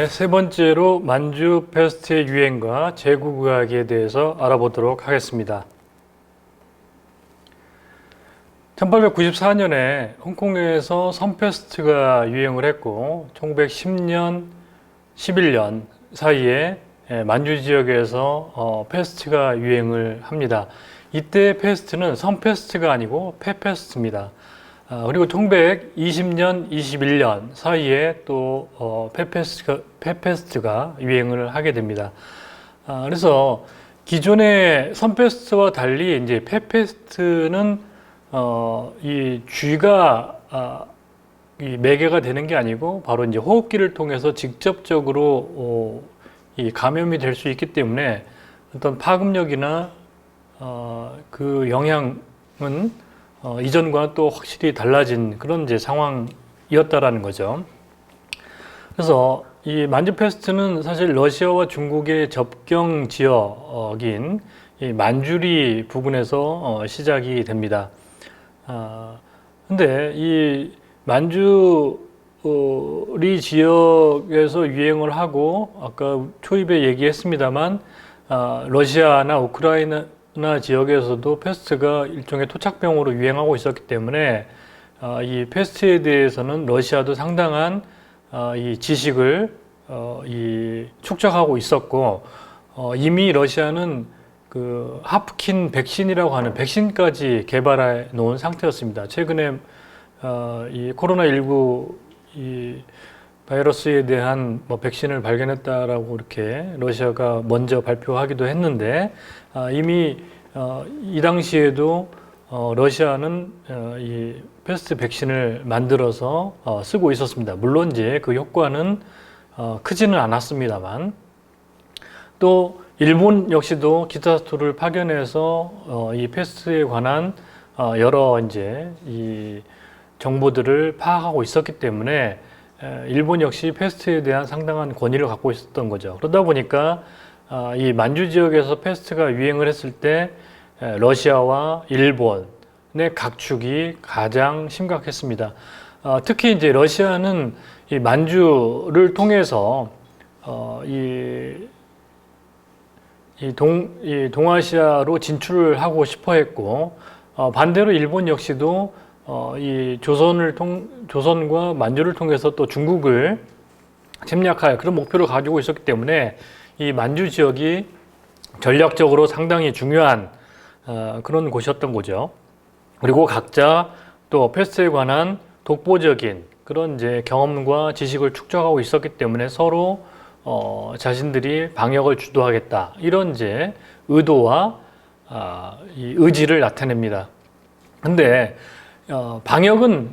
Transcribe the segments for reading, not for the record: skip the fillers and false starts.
네, 세 번째로 만주 페스트의 유행과 제국의학에 대해서 알아보도록 하겠습니다. 1894년에 홍콩에서 선페스트가 유행을 했고 1910년, 11년 사이에 만주 지역에서 페스트가 유행을 합니다. 이때 페스트는 선페스트가 아니고 폐페스트입니다. 그리고 1920년, 21년 사이에 또 폐페스트가 유행을 하게 됩니다. 그래서 기존의 선페스트와 달리 이제 폐페스트는 이 쥐가 이 매개가 되는 게 아니고 바로 이제 호흡기를 통해서 직접적으로 이 감염이 될 수 있기 때문에 어떤 파급력이나 그 영향은 이전과 또 확실히 달라진 그런 이제 상황이었다라는 거죠. 그래서 이 만주 페스트는 사실 러시아와 중국의 접경 지역인 이 만주리 부근에서 시작이 됩니다. 근데 이 만주리 지역에서 유행을 하고 아까 초입에 얘기했습니다만 러시아나 우크라이나 지역에서도 페스트가 일종의 토착병으로 유행하고 있었기 때문에 이 페스트에 대해서는 러시아도 상당한 이 지식을 축적하고 있었고 이미 러시아는 그 하프킨 백신이라고 하는 백신까지 개발해 놓은 상태였습니다. 최근에 이 코로나19 이 바이러스에 대한 백신을 발견했다라고 이렇게 러시아가 먼저 발표하기도 했는데 이미 이 당시에도 러시아는 이 페스트 백신을 만들어서 쓰고 있었습니다. 물론 이제 그 효과는 크지는 않았습니다만 또 일본 역시도 기타스토를 파견해서 이 페스트에 관한 여러 이제 이 정보들을 파악하고 있었기 때문에 일본 역시 페스트에 대한 상당한 권위를 갖고 있었던 거죠. 그러다 보니까 이 만주 지역에서 페스트가 유행을 했을 때 러시아와 일본의 각축이 가장 심각했습니다. 특히 이제 러시아는 이 만주를 통해서 동아시아로 진출을 하고 싶어 했고 반대로 일본 역시도 이 조선과 만주를 통해서 또 중국을 침략할 그런 목표를 가지고 있었기 때문에 이 만주 지역이 전략적으로 상당히 중요한 그런 곳이었던 거죠. 그리고 각자 또 페스트에 관한 독보적인 그런 이제 경험과 지식을 축적하고 있었기 때문에 서로 자신들이 방역을 주도하겠다 이런 이제 의도와 이 의지를 나타냅니다. 근데 방역을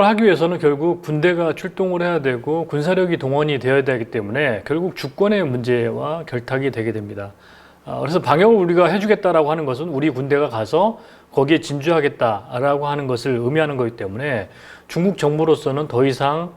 하기 위해서는 결국 군대가 출동을 해야 되고 군사력이 동원이 되어야 되기 때문에 결국 주권의 문제와 결탁이 되게 됩니다. 그래서 방역을 우리가 해주겠다라고 하는 것은 우리 군대가 가서 거기에 진주하겠다라고 하는 것을 의미하는 거기 때문에 중국 정부로서는 더 이상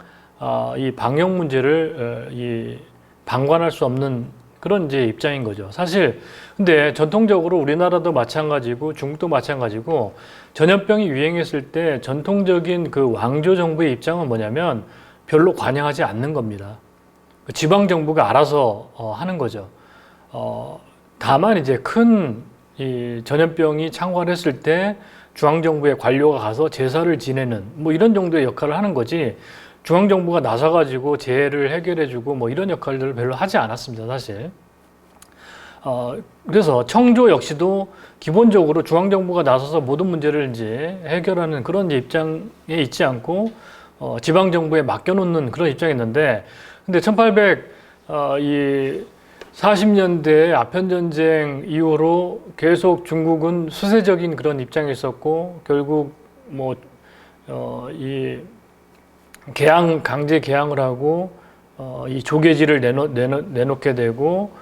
이 방역 문제를 방관할 수 없는 그런 이제 입장인 거죠. 사실 근데 전통적으로 우리나라도 마찬가지고 중국도 마찬가지고 전염병이 유행했을 때 전통적인 그 왕조 정부의 입장은 뭐냐면 별로 관여하지 않는 겁니다. 지방 정부가 알아서 하는 거죠. 다만 이제 큰 이 전염병이 창궐했을 때 중앙정부의 관료가 가서 제사를 지내는 뭐 이런 정도의 역할을 하는 거지 중앙정부가 나서가지고 재해를 해결해주고 뭐 이런 역할들을 별로 하지 않았습니다, 사실. 그래서 청조 역시도 기본적으로 중앙정부가 나서서 모든 문제를 이제 해결하는 그런 입장에 있지 않고 지방정부에 맡겨놓는 그런 입장이었는데 근데 1840년대 아편전쟁 이후로 계속 중국은 수세적인 그런 입장에 있었고 결국 강제 개항을 하고 이 조계지를 내놓게 되고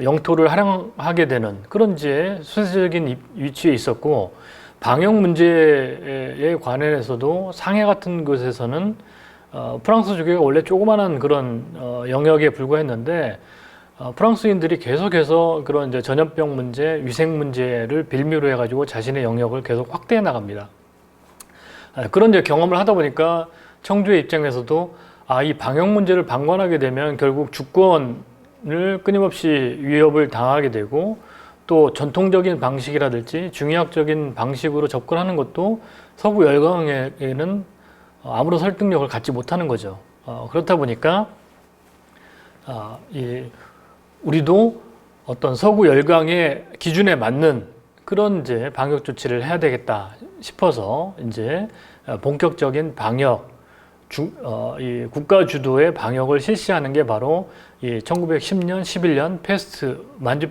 영토를 할양하게 되는 그런 이제 수세적인 위치에 있었고 방역 문제에 관해서도 상해 같은 곳에서는 프랑스 조계가 원래 조그만한 그런 영역에 불과했는데 프랑스인들이 계속해서 그런 이제 전염병 문제, 위생 문제를 빌미로 해가지고 자신의 영역을 계속 확대해 나갑니다. 그런 이제 경험을 하다 보니까 청주의 입장에서도 이 방역 문제를 방관하게 되면 결국 주권을 끊임없이 위협을 당하게 되고 또 전통적인 방식이라든지 중의학적인 방식으로 접근하는 것도 서구 열강에게는 아무런 설득력을 갖지 못하는 거죠. 그렇다 보니까 우리도 어떤 서구 열강의 기준에 맞는 그런 이제 방역 조치를 해야 되겠다 싶어서 이제 본격적인 방역, 이 국가 주도의 방역을 실시하는 게 바로 이 1910년, 11년 만주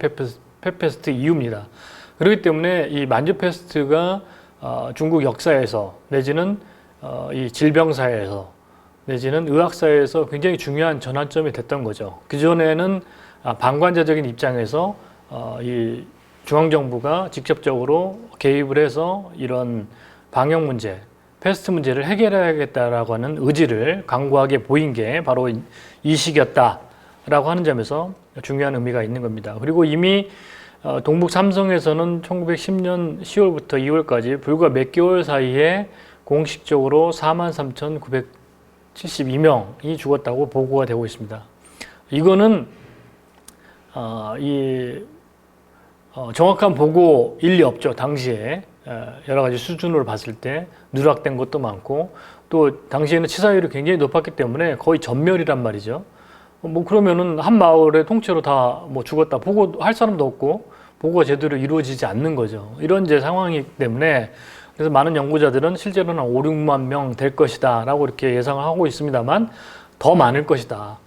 펫페스트 이후입니다. 그렇기 때문에 이 만주 페스트가 중국 역사에서 내지는 이 질병사에서 내지는 의학사에서 굉장히 중요한 전환점이 됐던 거죠. 그전에는 방관자적인 입장에서 이 중앙정부가 직접적으로 개입을 해서 이런 방역 문제, 패스트 문제를 해결해야겠다라고 하는 의지를 강구하게 보인 게 바로 이 시기였다라고 하는 점에서 중요한 의미가 있는 겁니다. 그리고 이미 동북 삼성에서는 1910년 10월부터 2월까지 불과 몇 개월 사이에 공식적으로 43,972명이 죽었다고 보고가 되고 있습니다. 이거는 정확한 보고 일리 없죠. 당시에 여러 가지 수준으로 봤을 때 누락된 것도 많고 또 당시에는 치사율이 굉장히 높았기 때문에 거의 전멸이란 말이죠. 그러면은 한 마을에 통째로 다 죽었다 보고할 사람도 없고 보고가 제대로 이루어지지 않는 거죠. 이런 이제 상황이기 때문에 그래서 많은 연구자들은 실제로는 한 5, 6만 명 될 것이다 라고 이렇게 예상을 하고 있습니다만 더 많을 것이다.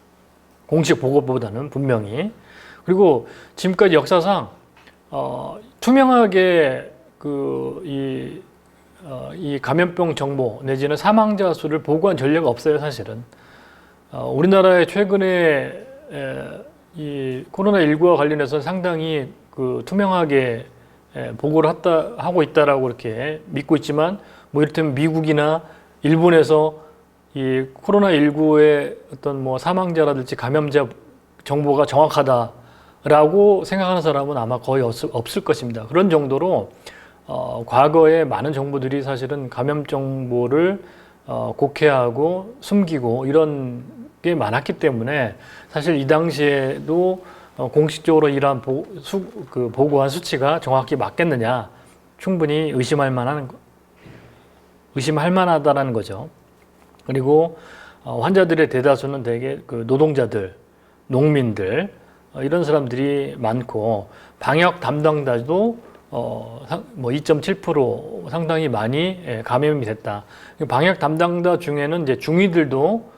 공식 보고보다는 분명히. 그리고 지금까지 역사상 투명하게 이 감염병 정보 내지는 사망자 수를 보고한 전례가 없어요, 사실은. 우리나라에 최근에 이 코로나19와 관련해서 상당히 투명하게 보고를 하고 있다라고 이렇게 믿고 있지만, 이를테면 미국이나 일본에서 이 코로나19의 어떤 사망자라든지 감염자 정보가 정확하다라고 생각하는 사람은 아마 거의 없을 것입니다. 그런 정도로 과거에 많은 정부들이 사실은 감염 정보를 곡해하고 숨기고 이런 게 많았기 때문에 사실 이 당시에도 공식적으로 이러한 보고한 수치가 정확히 맞겠느냐 충분히 의심할 만하다라는 거죠. 그리고 환자들의 대다수는 대개 노동자들, 농민들 이런 사람들이 많고 방역 담당자도 2.7% 상당히 많이 감염이 됐다. 방역 담당자 중에는 이제 중위들도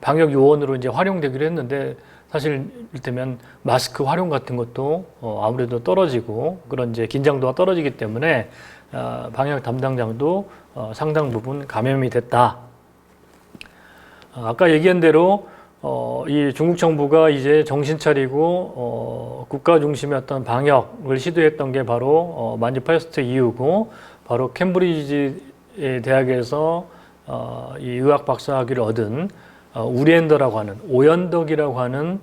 방역 요원으로 이제 활용되기로 했는데 사실 이를테면 마스크 활용 같은 것도 아무래도 떨어지고 그런 이제 긴장도가 떨어지기 때문에 방역 담당자도 상당 부분 감염이 됐다. 아까 얘기한 대로 이 중국 정부가 이제 정신 차리고 국가 중심의 어떤 방역을 시도했던 게 바로 만주 패스트 이후고 바로 캠브리지 대학에서 이 의학 박사학위를 얻은 우리엔더라고 하는 오연덕이라고 하는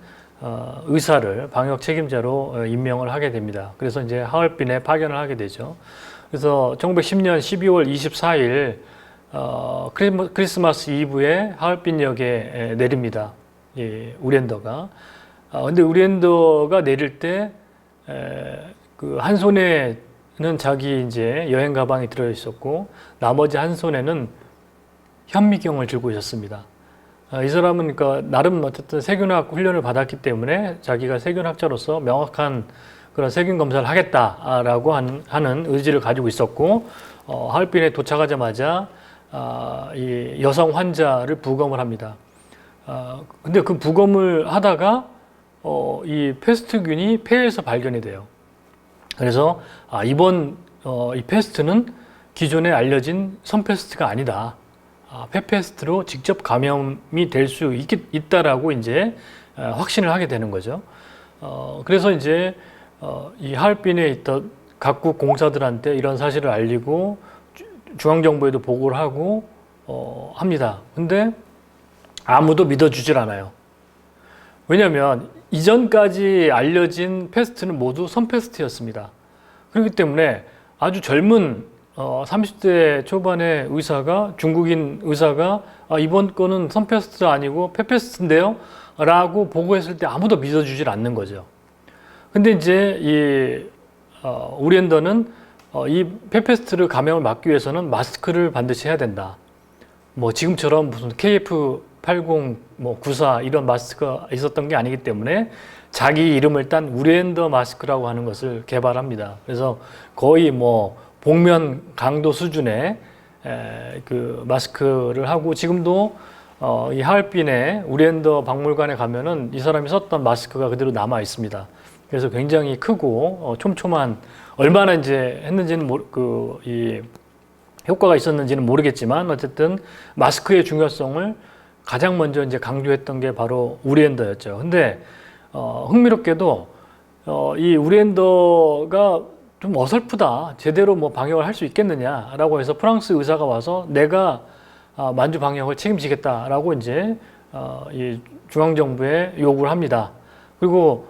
의사를 방역 책임자로 임명을 하게 됩니다. 그래서 이제 하얼빈에 파견을 하게 되죠. 그래서 1910년 12월 24일 크리스마스 이브에 하얼빈역에 내립니다. 예, 우리엔더가. 근데 우리엔더가 내릴 때 한 손에는 자기 이제 여행 가방이 들어 있었고 나머지 한 손에는 현미경을 들고 있었습니다. 이 사람은 그러니까 나름 어쨌든 세균학 훈련을 받았기 때문에 자기가 세균학자로서 명확한 그런 세균 검사를 하겠다라고 하는 의지를 가지고 있었고 하얼빈에 도착하자마자 이 여성 환자를 부검을 합니다. 근데 그 부검을 하다가 이 패스트균이 폐에서 발견이 돼요. 그래서 이번 이 패스트는 기존에 알려진 선패스트가 아니다. 펫페스트로 직접 감염이 될 수 있다라고 이제 확신을 하게 되는 거죠. 그래서 이제 이 하얼빈에 있던 각국 공사들한테 이런 사실을 알리고 중앙정부에도 보고를 하고 합니다. 근데 아무도 믿어주질 않아요. 왜냐하면 이전까지 알려진 패스트는 모두 선패스트였습니다. 그렇기 때문에 아주 젊은 30대 초반의 의사가, 중국인 의사가 이번 거는 선패스트 아니고 페페스트인데요? 라고 보고했을 때 아무도 믿어주질 않는 거죠. 근데 이제 우리엔더는 이 페페스트를 감염을 막기 위해서는 마스크를 반드시 해야 된다. 뭐 지금처럼 무슨 KF80, 94 이런 마스크가 있었던 게 아니기 때문에 자기 이름을 딴 우리엔더 마스크라고 하는 것을 개발합니다. 그래서 거의 복면 강도 수준의 그 마스크를 하고, 지금도 이 하얼빈의 우리엔더 박물관에 가면은 이 사람이 썼던 마스크가 그대로 남아 있습니다. 그래서 굉장히 크고 촘촘한, 얼마나 이제 했는지는 이 효과가 있었는지는 모르겠지만 어쨌든 마스크의 중요성을 가장 먼저 이제 강조했던 게 바로 우리엔더였죠. 근데 흥미롭게도 이 우리엔더가 좀 어설프다, 제대로 방역을 할 수 있겠느냐라고 해서 프랑스 의사가 와서 내가 만주 방역을 책임지겠다라고 이제 이 중앙정부에 요구를 합니다. 그리고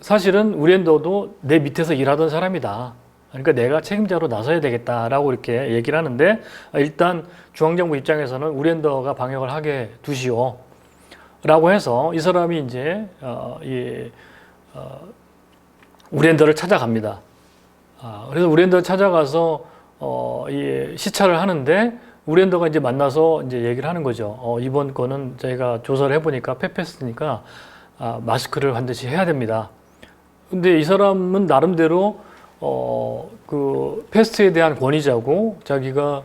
사실은 우리엔더도 내 밑에서 일하던 사람이다. 그러니까 내가 책임자로 나서야 되겠다라고 이렇게 얘기를 하는데, 일단 중앙정부 입장에서는 우리엔더가 방역을 하게 두시오 라고 해서 이 사람이 이제 우리엔더를 찾아갑니다. 그래서 우리엔더를 찾아가서 이 시찰을 하는데, 우리엔더가 이제 만나서 이제 얘기를 하는 거죠. 이번 거는 저희가 조사를 해보니까 페페스트니까 마스크를 반드시 해야 됩니다. 근데 이 사람은 나름대로 그 패스트에 대한 권위자고, 자기가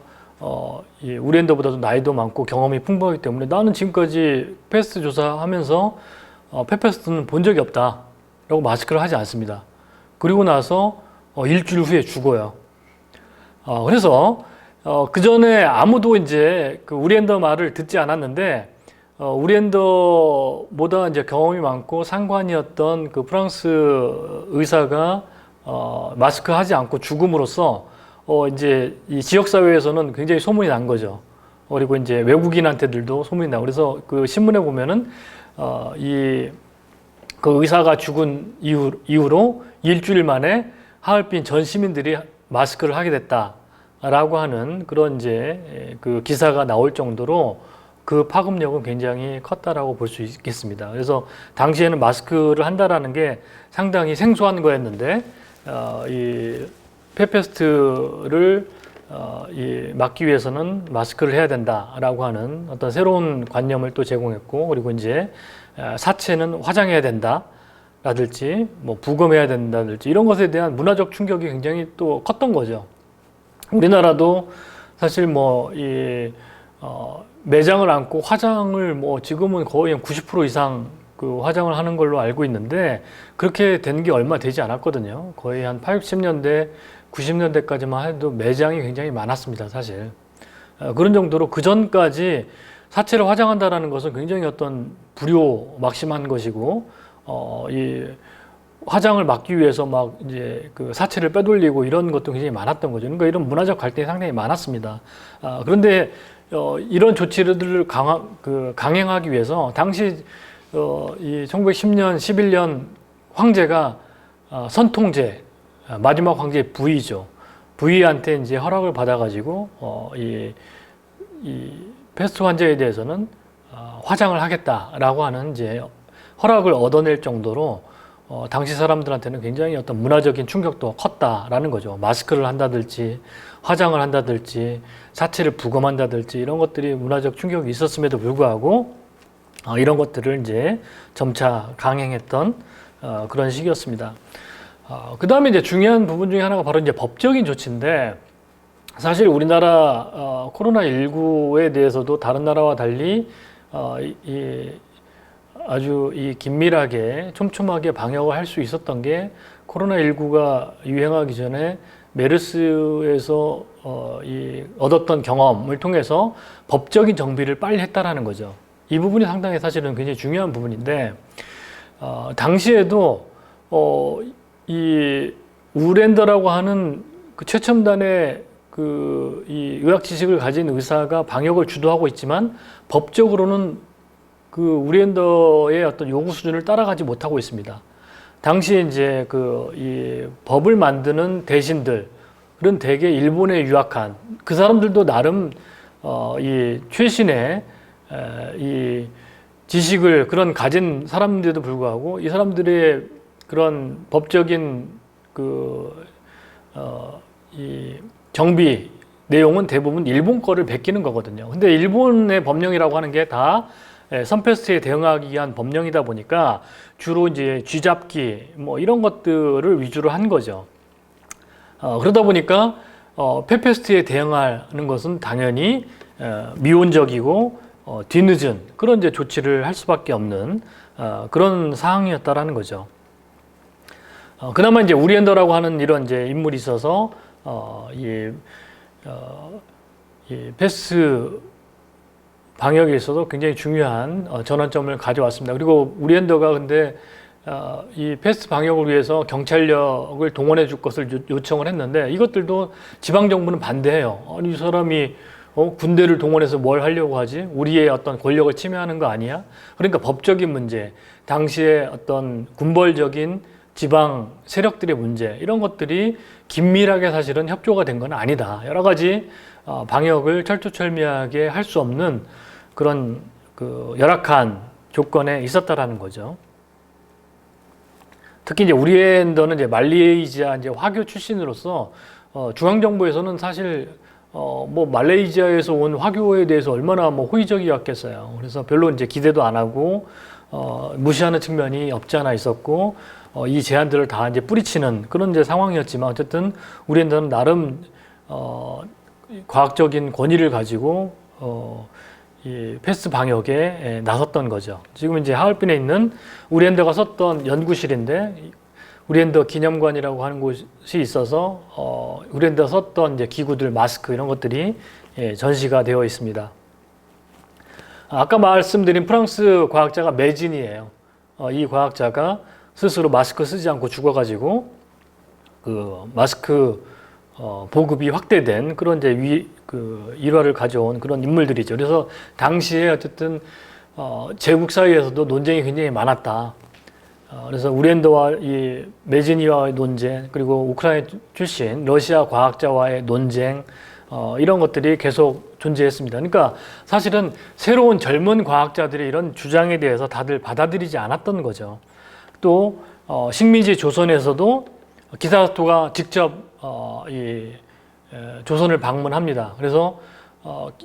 이 우리엔더보다도 나이도 많고 경험이 풍부하기 때문에 나는 지금까지 패스트 조사하면서 페페스트는 본 적이 없다 라고 마스크를 하지 않습니다. 그리고 나서 일주일 후에 죽어요. 그래서 그 전에 아무도 이제 그 우리엔더 말을 듣지 않았는데, 우리엔더보다 이제 경험이 많고 상관이었던 그 프랑스 의사가 마스크 하지 않고 죽음으로써 이제 이 지역 사회에서는 굉장히 소문이 난 거죠. 그리고 이제 외국인한테들도 소문이 나고, 그래서 그 신문에 보면은 그 의사가 죽은 이후로 일주일 만에 하얼빈 전 시민들이 마스크를 하게 됐다라고 하는 그런 이제 그 기사가 나올 정도로 그 파급력은 굉장히 컸다라고 볼 수 있겠습니다. 그래서 당시에는 마스크를 한다라는 게 상당히 생소한 거였는데, 이 페페스트를 막기 위해서는 마스크를 해야 된다라고 하는 어떤 새로운 관념을 또 제공했고, 그리고 이제 사체는 화장해야 된다라든지 부검해야 된다든지 이런 것에 대한 문화적 충격이 굉장히 또 컸던 거죠. 우리나라도 사실 매장을 안고 화장을 지금은 거의 90% 이상 그 화장을 하는 걸로 알고 있는데, 그렇게 된 게 얼마 되지 않았거든요. 거의 한 80년대, 90년대까지만 해도 매장이 굉장히 많았습니다, 사실. 그런 정도로 그 전까지 사체를 화장한다라는 것은 굉장히 어떤 불효막심한 것이고, 이 화장을 막기 위해서 이제 그 사체를 빼돌리고 이런 것도 굉장히 많았던 거죠. 그러니까 이런 문화적 갈등이 상당히 많았습니다. 그런데 이런 조치들을 강행하기 위해서 당시 이 1910년, 11년 황제가 선통제, 마지막 황제 부의죠. 부의한테 이제 허락을 받아가지고 이 패스트 환자에 대해서는 화장을 하겠다라고 하는 이제 허락을 얻어낼 정도로 당시 사람들한테는 굉장히 어떤 문화적인 충격도 컸다라는 거죠. 마스크를 한다든지 화장을 한다든지 사체를 부검한다든지 이런 것들이 문화적 충격이 있었음에도 불구하고 이런 것들을 이제 점차 강행했던 그런 시기였습니다. 그 다음에 이제 중요한 부분 중에 하나가 바로 이제 법적인 조치인데, 사실 우리나라 코로나19에 대해서도 다른 나라와 달리 아주 긴밀하게 촘촘하게 방역을 할 수 있었던 게, 코로나19가 유행하기 전에 메르스에서 얻었던 경험을 통해서 법적인 정비를 빨리 했다라는 거죠. 이 부분이 상당히 사실은 굉장히 중요한 부분인데, 당시에도 이 우렌더라고 하는 그 최첨단의 이 의학 지식을 가진 의사가 방역을 주도하고 있지만 법적으로는 그 우리엔더의 어떤 요구 수준을 따라가지 못하고 있습니다. 당시에 이제 이 법을 만드는 대신들, 그런 대개 일본에 유학한 그 사람들도 나름 이 최신의 이 지식을 그런 가진 사람들에도 불구하고 이 사람들의 그런 법적인 이 정비 내용은 대부분 일본 거를 베끼는 거거든요. 근데 일본의 법령이라고 하는 게 다 선패스트에 대응하기 위한 법령이다 보니까 주로 이제 쥐잡기 뭐 이런 것들을 위주로 한 거죠. 그러다 보니까 폐패스트에 대응하는 것은 당연히 미온적이고 뒤늦은 그런 이제 조치를 할 수밖에 없는 그런 상황이었다라는 거죠. 그나마 이제 우리엔더라고 하는 이런 이제 인물이 있어서 이 패스 방역에 있어서 굉장히 중요한 전환점을 가져왔습니다. 그리고 우리엔더가 근데 이 패스트 방역을 위해서 경찰력을 동원해 줄 것을 요청을 했는데 이것들도 지방정부는 반대해요. 아니, 이 사람이 군대를 동원해서 뭘 하려고 하지? 우리의 어떤 권력을 침해하는 거 아니야? 그러니까 법적인 문제, 당시에 어떤 군벌적인 지방 세력들의 문제, 이런 것들이 긴밀하게 사실은 협조가 된 건 아니다. 여러 가지 방역을 철두철미하게 할 수 없는 그런 열악한 조건에 있었다라는 거죠. 특히 이제 우리엔더는 이제 말레이시아 이제 화교 출신으로서 중앙정부에서는 사실 뭐 말레이시아에서 온 화교에 대해서 얼마나 뭐 호의적이었겠어요. 그래서 별로 이제 기대도 안 하고 무시하는 측면이 없지 않아 있었고 이 제안들을 다 이제 뿌리치는 그런 이제 상황이었지만 어쨌든 우리엔더는 나름 과학적인 권위를 가지고 이 패스트 방역에 나섰던 거죠. 지금 이제 하얼빈에 있는 우리엔더가 썼던 연구실인데 우리엔더 기념관이라고 하는 곳이 있어서 우리엔더 썼던 이제 기구들, 마스크 이런 것들이 전시가 되어 있습니다. 아까 말씀드린 프랑스 과학자가 메진이에요. 이 과학자가 스스로 마스크 쓰지 않고 죽어가지고 그 마스크 보급이 확대된 그런 이제 일화를 가져온 그런 인물들이죠. 그래서 당시에 어쨌든 제국 사이에서도 논쟁이 굉장히 많았다. 그래서 우리엔더와 이 메지니와의 논쟁, 그리고 우크라이나 출신 러시아 과학자와의 논쟁, 이런 것들이 계속 존재했습니다. 그러니까 사실은 새로운 젊은 과학자들의 이런 주장에 대해서 다들 받아들이지 않았던 거죠. 또 식민지 조선에서도 기사토가 직접 조선을 방문합니다. 그래서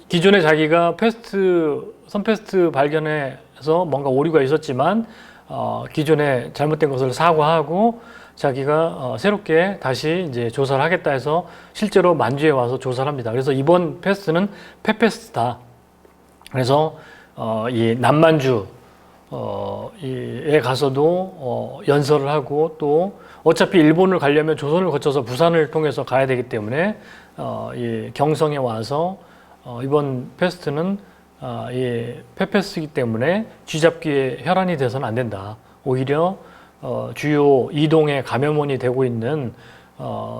기존에 자기가 선패스트 발견에서 뭔가 오류가 있었지만 기존에 잘못된 것을 사과하고 자기가 새롭게 다시 이제 조사를 하겠다 해서 실제로 만주에 와서 조사를 합니다. 그래서 이번 패스트는 폐패스트다. 그래서 이 남만주 에 가서도 연설을 하고 또 어차피 일본을 가려면 조선을 거쳐서 부산을 통해서 가야 되기 때문에 이 경성에 와서 이번 패스트는 이 폐패스트이기 때문에 쥐잡기에 혈안이 돼서는 안 된다. 오히려 주요 이동의 감염원이 되고 있는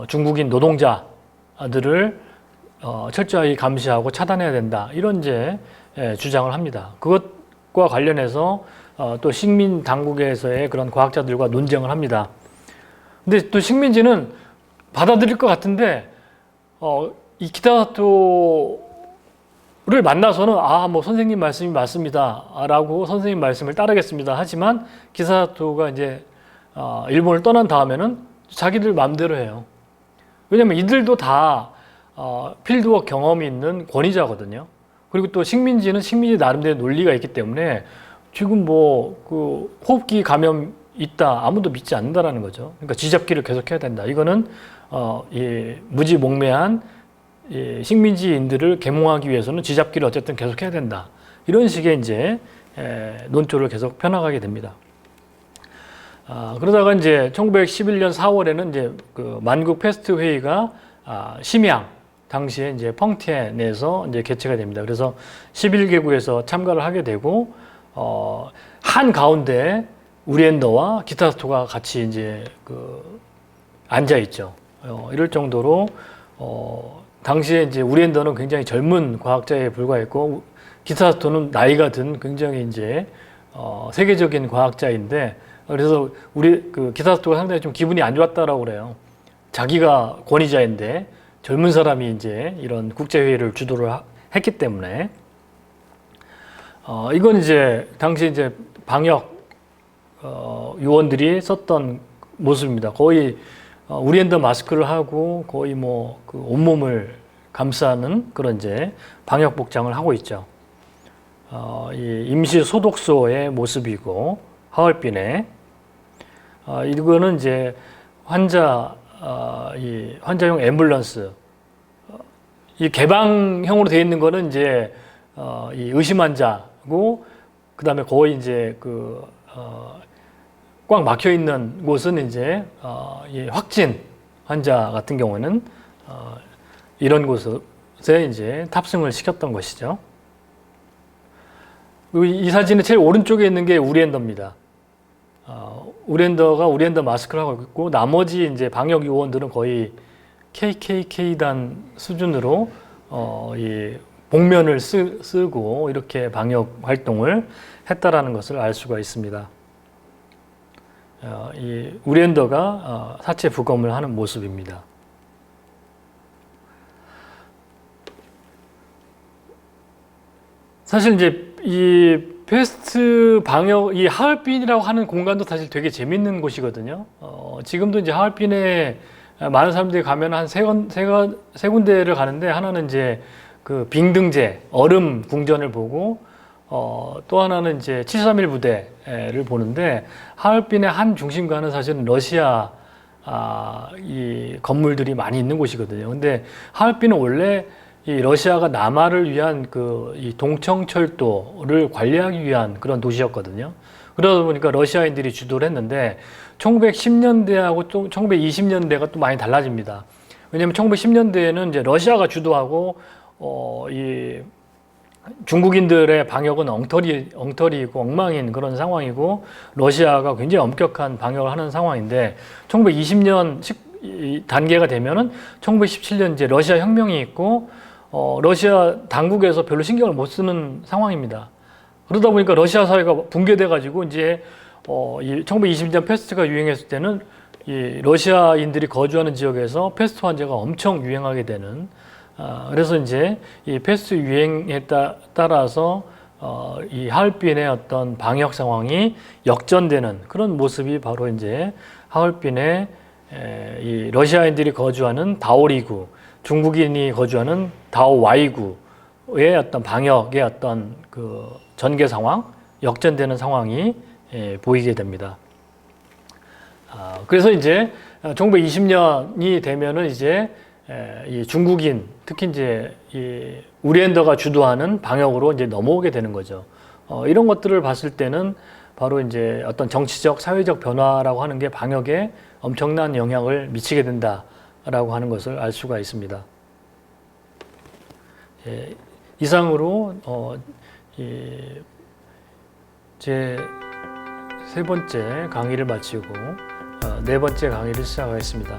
중국인 노동자들을 철저히 감시하고 차단해야 된다. 이런 이제 주장을 합니다. 그것과 관련해서 또 식민 당국에서의 그런 과학자들과 논쟁을 합니다. 근데 또 식민지는 받아들일 것 같은데 이 기타토를 만나서는 뭐 선생님 말씀이 맞습니다 라고 선생님 말씀을 따르겠습니다 하지만 기사토가 이제 일본을 떠난 다음에는 자기들 마음대로 해요. 왜냐면 이들도 다 필드워크 경험이 있는 권위자거든요. 그리고 또 식민지는 식민지 나름대로 논리가 있기 때문에 지금 호흡기 감염 있다 아무도 믿지 않는다라는 거죠. 그러니까 쥐잡기를 계속해야 된다. 이거는 무지몽매한 식민지인들을 계몽하기 위해서는 쥐잡기를 어쨌든 계속해야 된다. 이런 식의 이제 논조를 계속 펴나가게 됩니다. 그러다가 이제 1911년 4월에는 이제 그 만국 패스트 회의가 심양 당시에 이제 펑티엔에서 이제 개최가 됩니다. 그래서 11개국에서 참가를 하게 되고 한 가운데 우리엔더와 기타토가 같이 이제 앉아 있죠. 이럴 정도로 당시에 이제 우리엔더는 굉장히 젊은 과학자에 불과했고 기타토는 나이가 든 굉장히 이제 세계적인 과학자인데 그래서 기타토가 상당히 좀 기분이 안 좋았다라고 그래요. 자기가 권위자인데 젊은 사람이 이제 이런 국제회의를 주도를 했기 때문에 이건 이제 당시 이제 방역 요원들이 썼던 모습입니다. 거의 우리엔더 마스크를 하고 거의 뭐 그 온몸을 감싸는 그런 이제 방역 복장을 하고 있죠. 이 임시 소독소의 모습이고 하얼빈에 이거는 이제 이 환자용 앰뷸런스 이 개방형으로 되어 있는 거는 이제 이 의심 환자고 그다음에 거의 이제 꽉 막혀 있는 곳은 이제 이 확진 환자 같은 경우는 이런 곳에 이제 탑승을 시켰던 것이죠. 이 사진의 제일 오른쪽에 있는 게 우리엔더입니다. 우리엔더가 우리엔더 마스크를 하고 있고 나머지 이제 방역 요원들은 거의 KKK단 수준으로 이 복면을 쓰고 이렇게 방역 활동을 했다라는 것을 알 수가 있습니다. 이 우리엔더가 사체 부검을 하는 모습입니다. 사실 이제 이 패스트 방역, 이 하얼빈이라고 하는 공간도 사실 되게 재밌는 곳이거든요. 지금도 이제 하얼빈에 많은 사람들이 가면 한 세 군데를 가는데 하나는 이제 그 빙등제, 얼음 궁전을 보고 또 하나는 이제 731 부대를 보는데 하얼빈의 한 중심가는 사실은 러시아 이 건물들이 많이 있는 곳이거든요. 근데 하얼빈은 원래 이 러시아가 남하를 위한 이 동청철도를 관리하기 위한 그런 도시였거든요. 그러다 보니까 러시아인들이 주도를 했는데 1910년대하고 또 1920년대가 또 많이 달라집니다. 왜냐하면 1910년대에는 이제 러시아가 주도하고 이 중국인들의 방역은 엉터리이고 엉망인 그런 상황이고 러시아가 굉장히 엄격한 방역을 하는 상황인데 1920년 단계가 되면은 1917년 이제 러시아 혁명이 있고 러시아 당국에서 별로 신경을 못 쓰는 상황입니다. 그러다 보니까 러시아 사회가 붕괴돼 가지고 이제 이 1920년 패스트가 유행했을 때는 이 러시아인들이 거주하는 지역에서 패스트 환자가 엄청 유행하게 되는 그래서 이제 이 패스트 유행에 따라서 이 하얼빈의 어떤 방역 상황이 역전되는 그런 모습이 바로 이제 하얼빈의 이 러시아인들이 거주하는 다오리구, 중국인이 거주하는 다오와이구의 어떤 방역의 어떤 그 전개 상황, 역전되는 상황이 보이게 됩니다. 그래서 이제 1920년이 되면은 이제 이 중국인, 특히 이제 이 우리엔더가 주도하는 방역으로 이제 넘어오게 되는 거죠. 이런 것들을 봤을 때는 바로 이제 어떤 정치적, 사회적 변화라고 하는 게 방역에 엄청난 영향을 미치게 된다라고 하는 것을 알 수가 있습니다. 이상으로 제 세 번째 강의를 마치고 네 번째 강의를 시작하겠습니다.